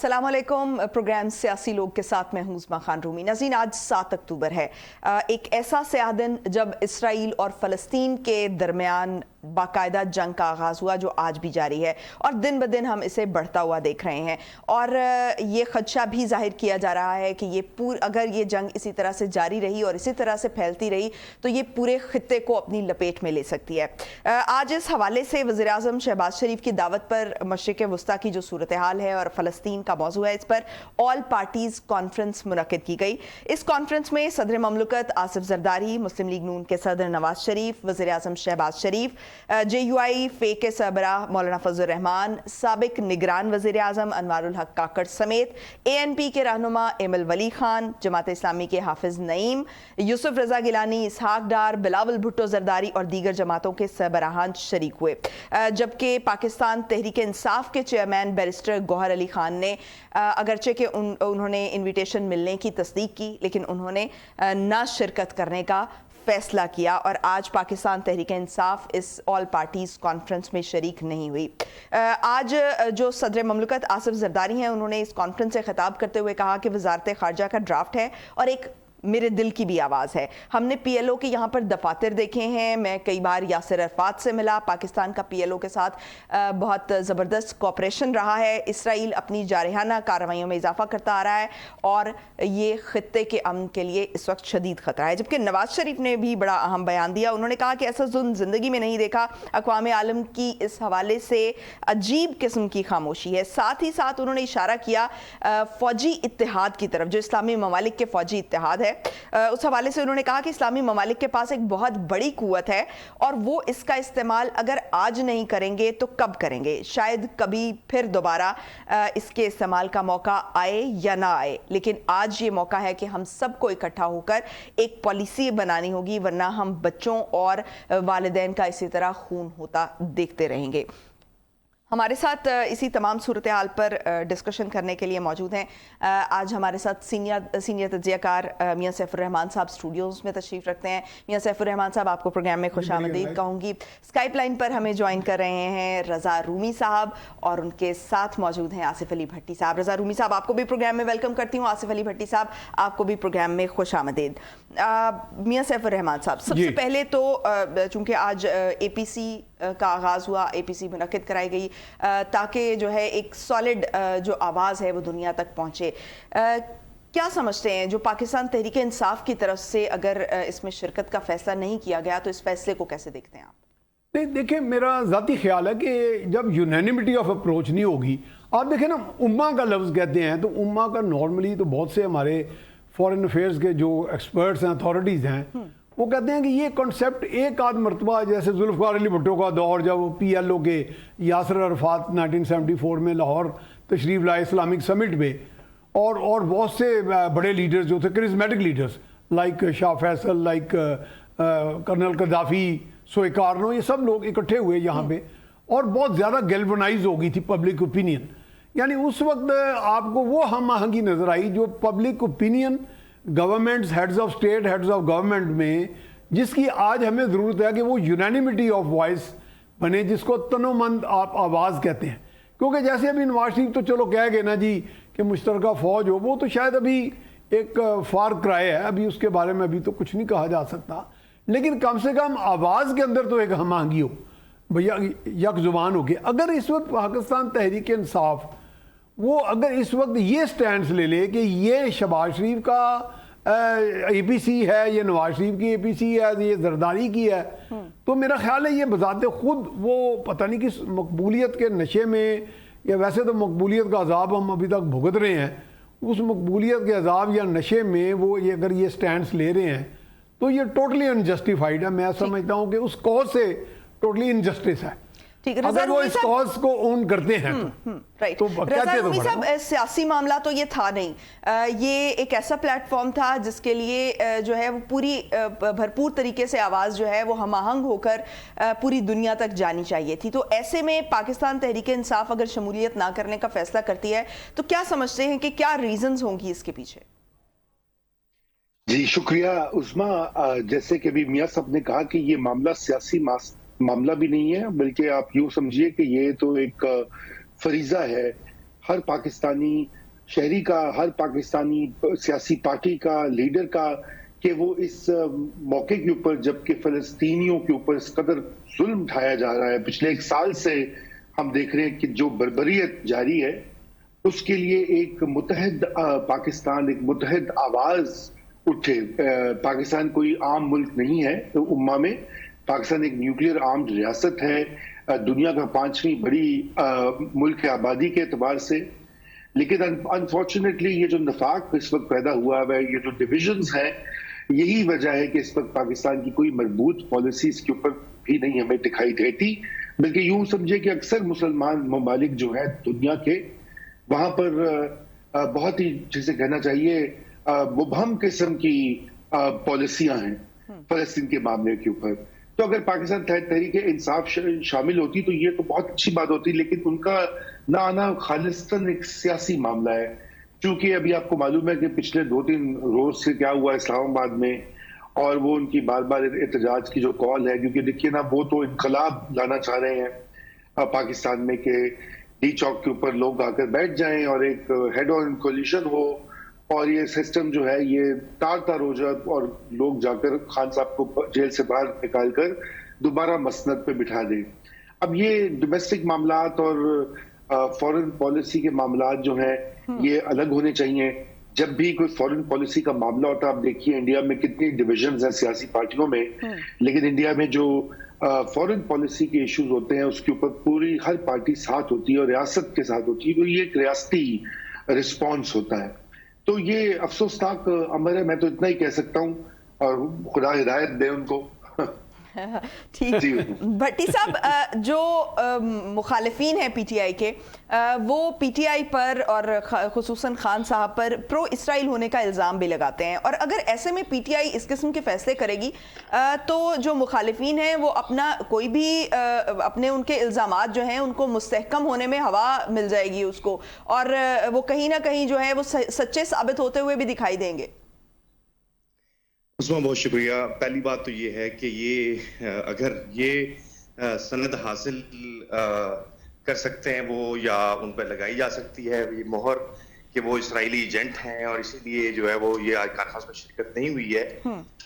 अस्सलाम वालेकुम। प्रोग्राम सियासी लोग के साथ मैं हूं उस्मा खान रूमी। नाज़रीन, आज 7 अक्टूबर है, एक ऐसा स्याह दिन जब इसराइल और फ़लस्तीन के दरमियान बाकायदा जंग का आगाज़ हुआ जो आज भी जारी है और दिन ब दिन हम इसे बढ़ता हुआ देख रहे हैं। और ये ख़दशा भी जाहिर किया जा रहा है कि ये अगर ये जंग इसी तरह से जारी रही और इसी तरह से फैलती रही तो ये पूरे खित्ते को अपनी लपेट में ले सकती है। आज इस हवाले से वज़ीर आज़म शहबाज शरीफ की दावत पर मशरिक़ वस्ता की जो सूरत हाल है और फ़लस्तीन का मौजू है, इस पर ऑल पार्टीज़ कॉन्फ्रेंस मुनक़िद की गई। इस कॉन्फ्रेंस में सदर ममलकत आसिफ ज़रदारी, मुस्लिम लीग नून के सदर नवाज शरीफ, वज़ीर आज़म शहबाज शरीफ, JUI फे के सरबराह मौलाना फजल रहमान, साबिक निगरान वज़ीर आज़म अनवारुल हक काकड़ समेत ANP के रहनुमा एमल वली खान, जमात इस्लामी के हाफिज़ नईम, यूसुफ रज़ा गिलानी, इसहाक डार, बिलावल भुट्टो जरदारी और दीगर जमातों के सरबराहान शरीक हुए। जबकि पाकिस्तान तहरीक इंसाफ के चेयरमैन बैरिस्टर गौहर अली खान ने अगरचे कि उन्होंने इन्विटेशन मिलने की तस्दीक की, लेकिन उन्होंने ना शिरकत करने का फैसला किया और आज पाकिस्तान तहरीक इंसाफ इस ऑल पार्टीज़ कॉन्फ्रेंस में शरीक नहीं हुई। आज जो सदर ममलकत आसिफ ज़रदारी हैं, उन्होंने इस कॉन्फ्रेंस से खिताब करते हुए कहा कि वज़ारत ख़ारजा का ड्राफ्ट है और एक मेरे दिल की भी आवाज़ है। हमने PLO के यहाँ पर दफातर देखे हैं, मैं कई बार यासिर अरफात से मिला। पाकिस्तान का PLO के साथ बहुत ज़बरदस्त कोऑपरेशन रहा है। इसराइल अपनी जारहाना कार्रवाइयों में इजाफा करता आ रहा है और ये खित्ते के अमन के लिए इस वक्त शदीद ख़तरा है। जबकि नवाज शरीफ ने भी बड़ा अहम बयान दिया। उन्होंने कहा कि ऐसा जुल्म ज़िंदगी में नहीं देखा। अक़वाम आलम की इस हवाले से अजीब किस्म की खामोशी है। साथ ही साथ उन्होंने इशारा किया फ़ौजी इत्तेहाद की तरफ, जो इस्लामी ममालिक के फ़ौजी इत्तेहाद है, उस हवाले से उन्होंने कहा कि इस्लामी ममालिक के पास एक बहुत बड़ी कुव्वत है और वो इसका इस्तेमाल अगर आज नहीं करेंगे तो कब करेंगे। शायद कभी फिर दोबारा इसके इस्तेमाल का मौका आए या ना आए, लेकिन आज ये मौका है कि हम सबको इकट्ठा होकर एक पॉलिसी बनानी होगी, वरना हम बच्चों और वालिदैन का इसी तरह खून होता देखते रहेंगे। हमारे साथ इसी तमाम सूरत हाल पर डिस्कशन करने के लिए मौजूद हैं आज हमारे साथ सीनियर तज्ज़ियाकार मियां सैफुर रहमान साहब स्टूडियोज़ में तशरीफ़ रखते हैं। मियां सैफुर रहमान साहब, आपको प्रोग्राम में खुशामदीद कहूँगी। स्काइप लाइन पर हमें ज्वाइन कर रहे हैं रज़ा रूमी साहब और उनके साथ मौजूद हैं आसिफ अली भट्टी साहब। रज़ा रूमी साहब, आपको भी प्रोग्राम में वेलकम करती हूँ। आसिफ अली भट्टी साहब, आपको भी प्रोग्राम में खुशामदीद। मियां सैफुर रहमान साहब, सबसे पहले तो चूँकि आज APC का आगाज़ हुआ, APC मुनक़िद कराई गई ताकि जो है एक सॉलिड जो आवाज़ है वो दुनिया तक पहुँचे। क्या समझते हैं जो पाकिस्तान तहरीक इंसाफ की तरफ से अगर इसमें शिरकत का फ़ैसला नहीं किया गया तो इस फैसले को कैसे देखते हैं आप? नहीं, देखिए, मेरा ज़ाती ख्याल है कि जब यूनैनिमिटी ऑफ अप्रोच नहीं होगी, आप देखें ना, उम्मा का लफ्ज़ कहते हैं तो उम्मा का नॉर्मली तो बहुत से हमारे फॉरेन अफेयर्स के जो एक्सपर्ट्स हैं, अथॉरिटीज़ हैं, वो कहते हैं कि ये कॉन्सेप्ट एक आध मरतबा, जैसे जुल्फ़िकार अली भुट्टो का दौर, जब PLO के यासिर अरफात 1974 में लाहौर तशरीफ़ लाए इस्लामिक समिट में, और बहुत से बड़े लीडर्स जो थे, charismatic leaders like Shah Faisal, like colonel Qaddafi, Sukarno, ये सब लोग इकट्ठे हुए यहाँ पे और बहुत ज़्यादा गैल्वनाइज हो गई थी पब्लिक ओपिनियन। यानी उस वक्त आपको वो हम आहंगी नज़र आई जो public opinion governments, heads of state, heads of government में, जिसकी आज हमें ज़रूरत है कि वो यूनैनिमिटी ऑफ वॉइस बने, जिसको तनोमंद आप आवाज़ कहते हैं। क्योंकि जैसे अभी नवाज शरीफ तो चलो कह गए ना जी कि मुश्तरका फ़ौज हो, वो तो शायद अभी एक फार क्राई है, अभी उसके बारे में अभी तो कुछ नहीं कहा जा सकता, लेकिन कम से कम आवाज़ के अंदर तो एक हम आहंगी हो, भैया यक ज़ुबान हो के। अगर इस वक्त पाकिस्तान तहरीक इंसाफ वो अगर इस वक्त ये स्टैंड ले ले कि ये शहबाज शरीफ का APC है, ये नवाज शरीफ की APC है, ये जरदारी की है, तो मेरा ख्याल है ये बजाते खुद वो पता नहीं किस मकबूलियत के नशे में, या वैसे तो मकबूलियत का अजाब हम अभी तक भुगत रहे हैं, उस मकबूलियत के अजाब या नशे में वो ये अगर ये स्टैंड ले रहे हैं तो ये टोटली अनजस्टिफाइड है। मैं समझता हूँ कि उस कॉज से टोटली इनजस्टिस है। अगर वो इस कॉज को ओन करते हैं तो रज़ा रूमी साहब, सियासी मामला तो ये था नहीं, ये एक ऐसा प्लेटफॉर्म था जिसके लिए जो है वो पूरी भरपूर तरीके से आवाज़ जो है वो हम आहंग होकर पूरी दुनिया तक जानी चाहिए थी। तो ऐसे में पाकिस्तान तहरीक इंसाफ अगर शमूलियत ना करने का फैसला करती है तो क्या समझते हैं कि क्या रीजंस होंगी इसके पीछे? जी शुक्रिया उस्मा। जैसे कि अभी मियां साहब ने कहा कि ये मामला सियासी मामला भी नहीं है, बल्कि आप यूं समझिए कि ये तो एक फरीजा है हर पाकिस्तानी शहरी का, हर पाकिस्तानी सियासी पार्टी का, लीडर का, कि वो इस मौके के ऊपर, जबकि फ़लस्तीनियों के ऊपर इस कदर जुल्म उठाया जा रहा है, पिछले 1 साल से हम देख रहे हैं कि जो बर्बरियत जारी है, उसके लिए एक मुत्तहिद पाकिस्तान, एक मुत्तहिद आवाज उठे। पाकिस्तान कोई आम मुल्क नहीं है तो उम्मा में, पाकिस्तान एक न्यूक्लियर आर्म्ड रियासत है, दुनिया का 5वीं बड़ी मुल्क आबादी के एतबार से। लेकिन अनफॉर्चुनेटली ये जो नफाक इस वक्त पैदा हुआ है, ये जो डिविजन्स हैं, यही वजह है कि इस वक्त पाकिस्तान की कोई मजबूत पॉलिसी इसके ऊपर भी नहीं हमें दिखाई देती। बल्कि यूं समझे कि अक्सर मुसलमान ममालिक जो है दुनिया के, वहां पर बहुत ही, जिसे कहना चाहिए, मुबहम किस्म की पॉलिसियां हैं फलस्तीन के मामले के ऊपर। तो अगर पाकिस्तान तहरीक इंसाफ शामिल होती तो ये तो बहुत अच्छी बात होती, लेकिन उनका ना आना खालिस्तान एक सियासी मामला है। क्योंकि अभी आपको मालूम है कि पिछले 2-3 रोज से क्या हुआ इस्लामाबाद में, और वो उनकी बार बार एहतजाज की जो कॉल है, क्योंकि देखिए ना, वो तो इनकलाब लाना चाह रहे हैं पाकिस्तान में कि डी चौक के ऊपर लोग आकर बैठ जाएं और एक हेड ऑन कोलिशन हो, और ये सिस्टम जो है ये तार हो जाए और लोग जाकर खान साहब को जेल से बाहर निकाल कर दोबारा मसनद पे बिठा दें। अब ये डोमेस्टिक मामलात और फॉरेन पॉलिसी के मामलात जो हैं, ये अलग होने चाहिए। जब भी कोई फॉरेन पॉलिसी का मामला होता है, आप देखिए इंडिया में कितनी डिविजन्स हैं सियासी पार्टियों में, लेकिन इंडिया में जो फॉरेन पॉलिसी के इश्यूज होते हैं उसके ऊपर पूरी हर पार्टी साथ होती है और रियासत के साथ होती है, तो ये एक रियासती रिस्पॉन्स होता है। तो ये अफसोसनाक अमर है, मैं तो इतना ही कह सकता हूँ, और खुदा हिदायत दे उनको। ठीक। भट्टी साहब, जो मुखालिफिन हैं पीटीआई के, वो पीटीआई पर और खुसूसन खान साहब पर प्रो इसराइल होने का इल्ज़ाम भी लगाते हैं, और अगर ऐसे में पीटीआई इस किस्म के फैसले करेगी तो जो मुखालिफिन हैं वो अपना कोई भी अपने उनके इल्ज़ामात जो हैं उनको मुस्तहकम होने में हवा मिल जाएगी उसको, और वो कहीं ना कहीं जो है वो सच्चे साबित होते हुए भी दिखाई देंगे। उस्मा, बहुत शुक्रिया। पहली बात तो ये है कि ये अगर ये सनद हासिल कर सकते हैं वो, या उन पर लगाई जा सकती है ये मोहर कि वो इसराइली एजेंट हैं और इसीलिए जो है वो ये आज कॉन्फ्रेंस में शिरकत नहीं हुई है,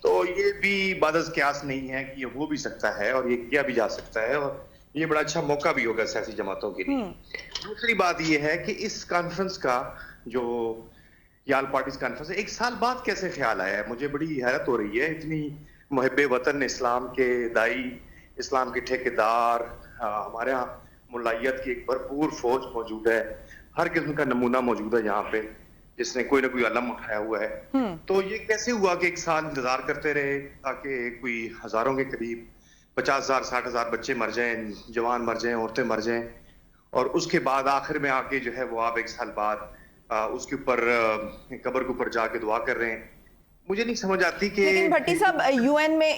तो ये भी बादस क्यास नहीं है कि ये हो भी सकता है और ये किया भी जा सकता है, और ये बड़ा अच्छा मौका भी होगा सियासी जमातों के लिए। दूसरी बात ये है कि इस कॉन्फ्रेंस का, जो याल पार्टीज कॉन्फ्रेंस, 1 साल बाद कैसे ख्याल आया है, मुझे बड़ी हैरत हो रही है। इतनी मुहिब्बे वतन, इस्लाम के दाई, इस्लाम के ठेकेदार, हमारे यहाँ मुलायत की एक भरपूर फौज मौजूद है, हर किस्म का नमूना मौजूद है यहाँ पे, जिसने कोई ना कोई अलम उठाया हुआ है। तो ये कैसे हुआ कि 1 साल इंतजार करते रहे ताकि कोई हजारों के करीब 50,000 60,000 बच्चे मर जाएं, जवान मर जाएं, औरतें मर जाएं, और उसके बाद आखिर में आके जो है वो आप 1 साल बाद उसके ऊपर कब्र के ऊपर जाके दुआ कर रहे हैं। मुझे नहीं समझ आती कि, लेकिन भट्टी साहब,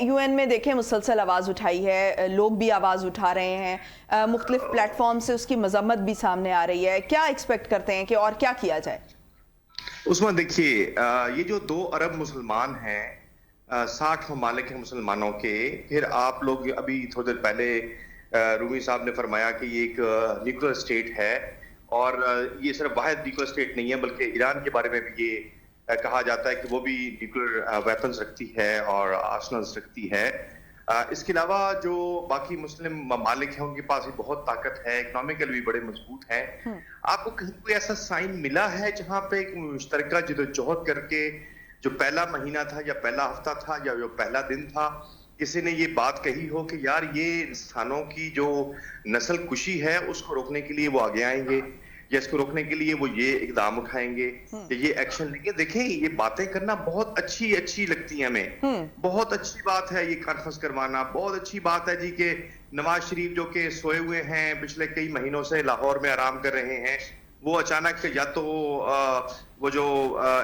यूएन में देखें मुसलसल आवाज उठाई है, लोग भी आवाज उठा रहे हैं, मुख्तलिफ प्लेटफॉर्म से उसकी मजम्मत भी सामने आ रही है। क्या एक्सपेक्ट करते हैं कि और क्या किया जाए? उसमें देखिए, ये जो 2 अरब मुसलमान हैं, 60 ममालिक हैं मुसलमानों के, फिर आप लोग अभी थोड़ी देर पहले रूमी साहब ने फरमाया कि ये एक न्यूक्लियर स्टेट है, और ये सिर्फ वाहिद न्यूक्लियर स्टेट नहीं है बल्कि ईरान के बारे में भी ये कहा जाता है कि वो भी न्यूक्लियर वेपन्स रखती है और आर्सनल्स रखती है। इसके अलावा जो बाकी मुस्लिम ममालिक हैं उनके पास भी बहुत ताकत है, इकोनॉमिकल भी बड़े मजबूत हैं। आपको कहीं कोई ऐसा साइन मिला है जहां पे एक मुश्तरका जदोजहद करके, जो पहला महीना था या पहला हफ्ता था या जो पहला दिन था, किसी ने ये बात कही हो कि यार ये इंसानों की जो नस्ल कुशी है उसको रोकने के लिए वो आगे आएंगे, या इसको रोकने के लिए वो ये इकदाम उठाएंगे, ये एक्शन लेंगे? देखें, ये बातें करना बहुत अच्छी लगती है हमें, बहुत अच्छी बात है ये कॉन्फ्रेंस करवाना, बहुत अच्छी बात है जी कि नवाज शरीफ जो कि सोए हुए हैं पिछले कई महीनों से लाहौर में आराम कर रहे हैं, वो अचानक या तो वो जो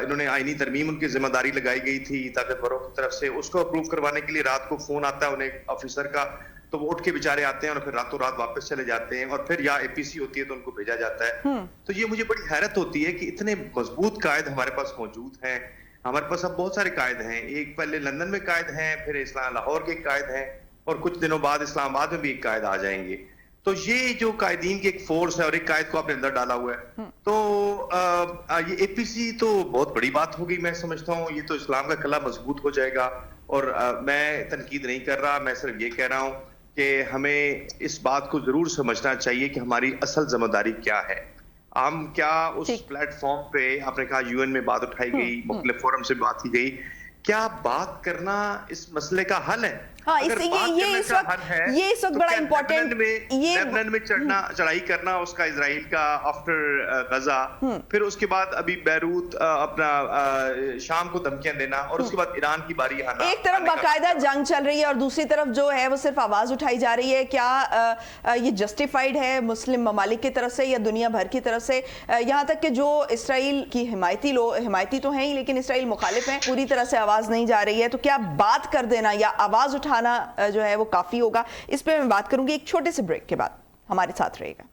इन्होंने आईनी तरमीम उनकी जिम्मेदारी लगाई गई थी ताकतवरों की तरफ से, उसको अप्रूव करवाने के लिए रात को फोन आता है उन्हें ऑफिसर का, तो वो उठ के बेचारे आते हैं और फिर रातों रात वापस चले जाते हैं, और फिर या एपीसी होती है तो उनको भेजा जाता है। तो ये मुझे बड़ी हैरत होती है कि इतने मजबूत कायद हमारे पास मौजूद हैं। हमारे पास अब बहुत सारे कायद हैं, एक पहले लंदन में कायद हैं, फिर लाहौर के कायद हैं, और कुछ दिनों बाद इस्लामाबाद में भी एक कायद आ जाएंगे। تو یہ جو قائدین کی ایک فورس ہے اور ایک قائد کو آپ نے اندر ڈالا ہوا ہے، تو یہ اے پی سی تو بہت بڑی بات ہوگی. میں سمجھتا ہوں یہ تو اسلام کا قلعہ مضبوط ہو جائے گا. اور میں تنقید نہیں کر رہا، میں صرف یہ کہہ رہا ہوں کہ ہمیں اس بات کو ضرور سمجھنا چاہیے کہ ہماری اصل ذمہ داری کیا ہے. ہم کیا اس پلیٹ فارم پہ، آپ نے کہا یو این میں بات اٹھائی گئی، مختلف فورم سے بات کی گئی، کیا بات کرنا اس مسئلے کا حل ہے؟ ہاں یہ اس وقت بڑا امپورٹنٹ، لیبنان میں چڑھائی کرنا اس کا اسرائیل کا آفٹر غزہ، پھر اس کے بعد ابھی بیروت اپنا شام کو دھمکیاں دینا، اور اس کے بعد ایران کی باری آنا. ایک طرف باقاعدہ جنگ چل رہی ہے اور دوسری طرف جو ہے وہ صرف آواز اٹھائی جا رہی ہے. کیا یہ جسٹیفائیڈ ہے مسلم ممالک کی طرف سے یا دنیا بھر کی طرف سے؟ یہاں تک کہ جو اسرائیل کی حمایتی تو ہیں ہی، لیکن اسرائیل مخالف ہیں، پوری طرح سے آواز نہیں جا رہی ہے. تو کیا بات کر دینا یا آواز اٹھانا جو ہے وہ کافی ہوگا؟ اس پہ میں بات کروں گی ایک چھوٹے سے بریک کے بعد. ہمارے ساتھ رہے گا.